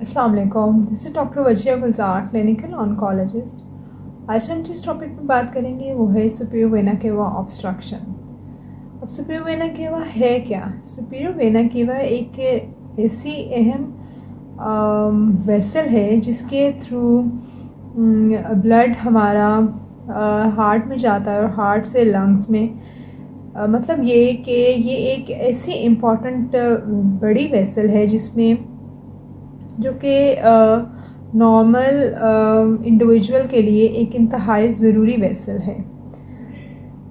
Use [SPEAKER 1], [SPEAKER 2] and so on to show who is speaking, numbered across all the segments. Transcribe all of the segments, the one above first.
[SPEAKER 1] अस्सलाम वालेकुम, this is doctor Wajiha Gulzar, clinical oncologist. आज हम जिस टॉपिक पर बात करेंगे वो है सुपीरियर वेना केवा ऑब्स्ट्रक्शन। अब सुपीरियर वेना केवा है क्या? सुपीरियर वेना केवा एक ऐसी अहम वेसल है जिसके थ्रू ब्लड हमारा हार्ट में जाता है और हार्ट से लंग्स में। मतलब ये कि ये एक ऐसी इम्पॉर्टेंट बड़ी वेसल है जिसमें जो कि नॉर्मल इंडिविजुअल के लिए एक इंतहाई ज़रूरी वेसल है।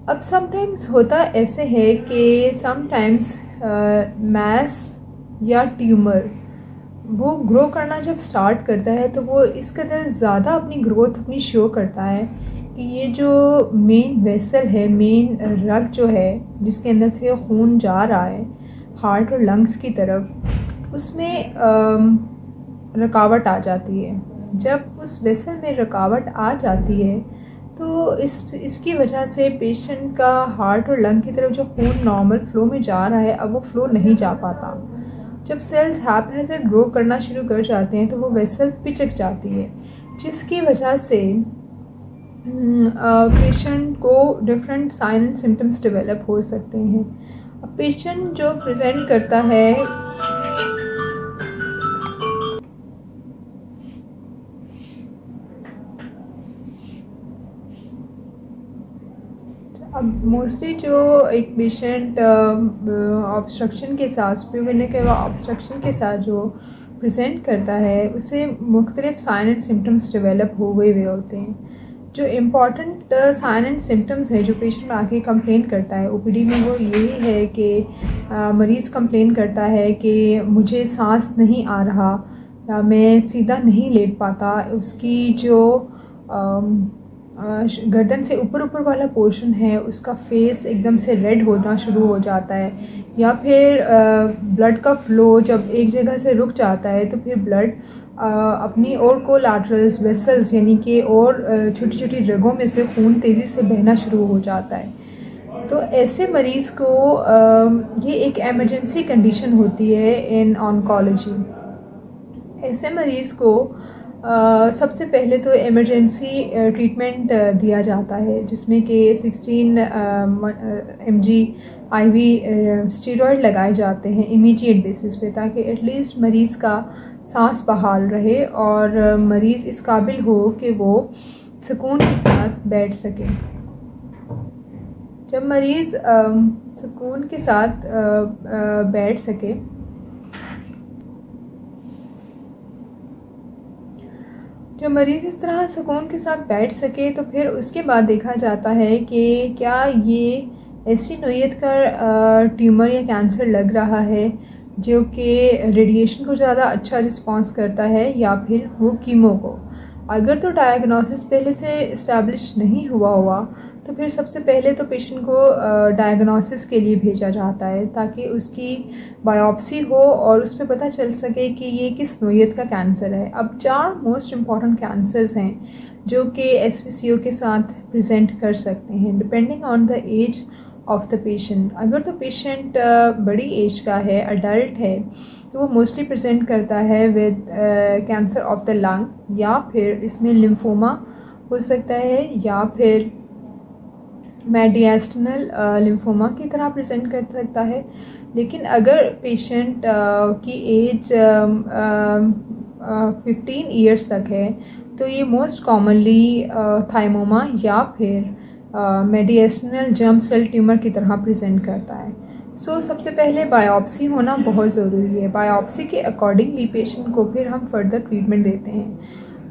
[SPEAKER 1] अब समटाइम्स होता ऐसे है कि समटाइम्स मैस या ट्यूमर वो ग्रो करना जब स्टार्ट करता है तो वो इस कदर ज़्यादा अपनी ग्रोथ अपनी शो करता है कि ये जो मेन वेसल है, मेन रग जो है जिसके अंदर से खून जा रहा है हार्ट और लंग्स की तरफ, उसमें रुकावट आ जाती है। जब उस वेसल में रुकावट आ जाती है तो इसकी वजह से पेशेंट का हार्ट और लंग की तरफ जो खून नॉर्मल फ्लो में जा रहा है अब वो फ्लो नहीं जा पाता। जब सेल्स हैपहैज़र्ड ग्रो करना शुरू कर जाते हैं तो वो वेसल पिचक जाती है, जिसकी वजह से पेशेंट को different sign and symptoms develop हो सकते हैं। अब पेशेंट जो प्रेजेंट करता है अब मोस्टली जो एक पेशेंट ऑब्स्ट्रक्शन के साथ सुपीरियर वेना केवा ऑब्स्ट्रक्शन के साथ जो प्रेजेंट करता है उसे मुख्तलिफ साइन एंड सिम्टम्स डेवलप हो गए हुए होते हैं। जो इम्पॉर्टेंट साइन एंड सिम्टम्स है जो पेशेंट आके कंप्लेन करता है ओपीडी में वो यही है कि मरीज़ कंप्लेन करता है कि मुझे सांस नहीं आ रहा या मैं सीधा नहीं लेट पाता। उसकी जो गर्दन से ऊपर वाला पोर्शन है उसका फेस एकदम से रेड होना शुरू हो जाता है, या फिर ब्लड का फ़्लो जब एक जगह से रुक जाता है तो फिर ब्लड अपनी और कोलैटरल्स वेसल्स यानी कि और छोटी छोटी रगों में से खून तेज़ी से बहना शुरू हो जाता है। तो ऐसे मरीज़ को ये एक एमरजेंसी कंडीशन होती है इन ऑन्कोलॉजी। ऐसे मरीज़ को सबसे पहले तो इमरजेंसी ट्रीटमेंट दिया जाता है जिसमें कि 16 mg IV स्टीरॉयड लगाए जाते हैं इमीडिएट बेसिस पे, ताकि एटलीस्ट मरीज़ का सांस बहाल रहे और मरीज़ इस काबिल हो कि वो सुकून के साथ बैठ सके। जब मरीज़ सुकून के साथ बैठ सके जो मरीज़ इस तरह सुकून के साथ बैठ सके तो फिर उसके बाद देखा जाता है कि क्या ये ऐसी नोयत का ट्यूमर या कैंसर लग रहा है जो कि रेडिएशन को ज़्यादा अच्छा रिस्पॉन्स करता है या फिर वो कीमो को। अगर तो डायग्नोसिस पहले से इस्टेब्लिश नहीं हुआ तो फिर सबसे पहले तो पेशेंट को डायग्नोसिस के लिए भेजा जाता है ताकि उसकी बायोप्सी हो और उस पर पता चल सके कि ये किस नोयत का कैंसर है। अब 4 मोस्ट इम्पॉर्टेंट कैंसर्स हैं जो कि SPCO के साथ प्रेजेंट कर सकते हैं depending on the age of the patient. अगर तो पेशेंट बड़ी एज का है, अडल्ट है, तो वो मोस्टली प्रेजेंट करता है with cancer of the lung, या फिर इसमें लिम्फोमा हो सकता है या फिर मेडिएस्टिनल लिम्फोमा की तरह प्रेजेंट कर सकता है। लेकिन अगर पेशेंट की एज 15 ईयर्स तक है तो ये मोस्ट कॉमनली थाइमोमा या फिर मेडिएस्टिनल जर्म सेल ट्यूमर की तरह प्रेजेंट करता है। सबसे पहले बायोप्सी होना बहुत ज़रूरी है। बायोप्सी के अकॉर्डिंगली पेशेंट को फिर हम फर्दर ट्रीटमेंट देते हैं।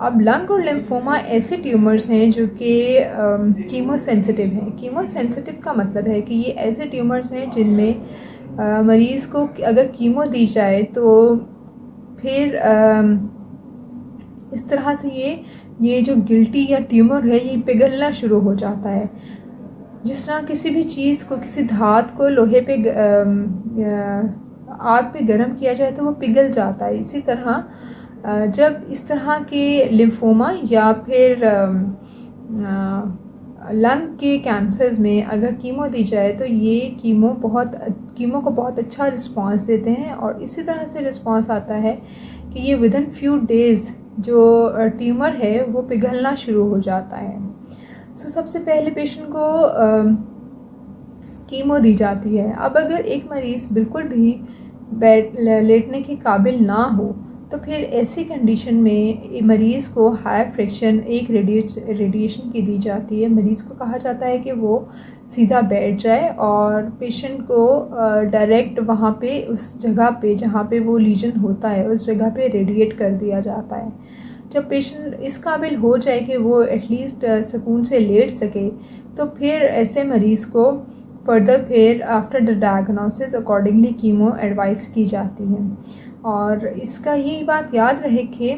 [SPEAKER 1] अब लंग और लिम्फोमा ऐसे ट्यूमर्स हैं जो कि कीमो सेंसिटिव हैं। कीमो सेंसिटिव का मतलब है कि ये ऐसे ट्यूमर्स हैं जिनमें मरीज़ को अगर कीमो दी जाए तो फिर इस तरह से ये जो गिल्टी या ट्यूमर है ये पिघलना शुरू हो जाता है। जिस तरह किसी भी चीज़ को, किसी धात को लोहे पे आग पे गर्म किया जाए तो वो पिघल जाता है, इसी तरह जब इस तरह के लिम्फोमा या फिर लंग के कैंसर्स में अगर कीमो दी जाए तो ये कीमो को बहुत अच्छा रिस्पांस देते हैं, और इसी तरह से रिस्पांस आता है कि ये विदिन फ्यू डेज़ जो ट्यूमर है वो पिघलना शुरू हो जाता है। सो सबसे पहले पेशेंट को कीमो दी जाती है। अब अगर एक मरीज़ बिल्कुल भी लेटने के काबिल ना हो तो फिर ऐसी कंडीशन में मरीज़ को हाई फ्रिक्शन एक रेडिएशन की दी जाती है। मरीज़ को कहा जाता है कि वो सीधा बैठ जाए और पेशेंट को डायरेक्ट वहाँ पे उस जगह पे जहाँ पे वो लीजन होता है उस जगह पे रेडिएट कर दिया जाता है। जब पेशेंट इस काबिल हो जाए कि वो एटलीस्ट सुकून से लेट सके तो फिर ऐसे मरीज़ को फर्दर फिर after the diagnosis accordingly chemo advice की जाती है। और इसका ये बात याद रहे कि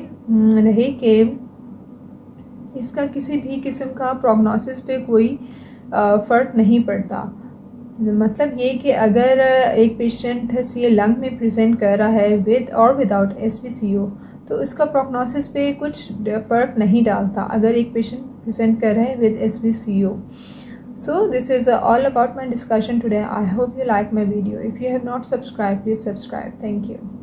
[SPEAKER 1] इसका किसी भी किस्म का प्रोग्नोसिस पे कोई फ़र्क नहीं पड़ता। मतलब ये कि अगर एक पेशेंट ये लंग में प्रेजेंट कर रहा है विद और विदाउट SVCO तो उसका प्रोग्नोसिस पे कुछ फ़र्क नहीं डालता अगर एक पेशेंट प्रेजेंट कर रहा है with SVCO। So this is all about my discussion today. I hope you like my video. If you have not subscribed, please subscribe. Thank you.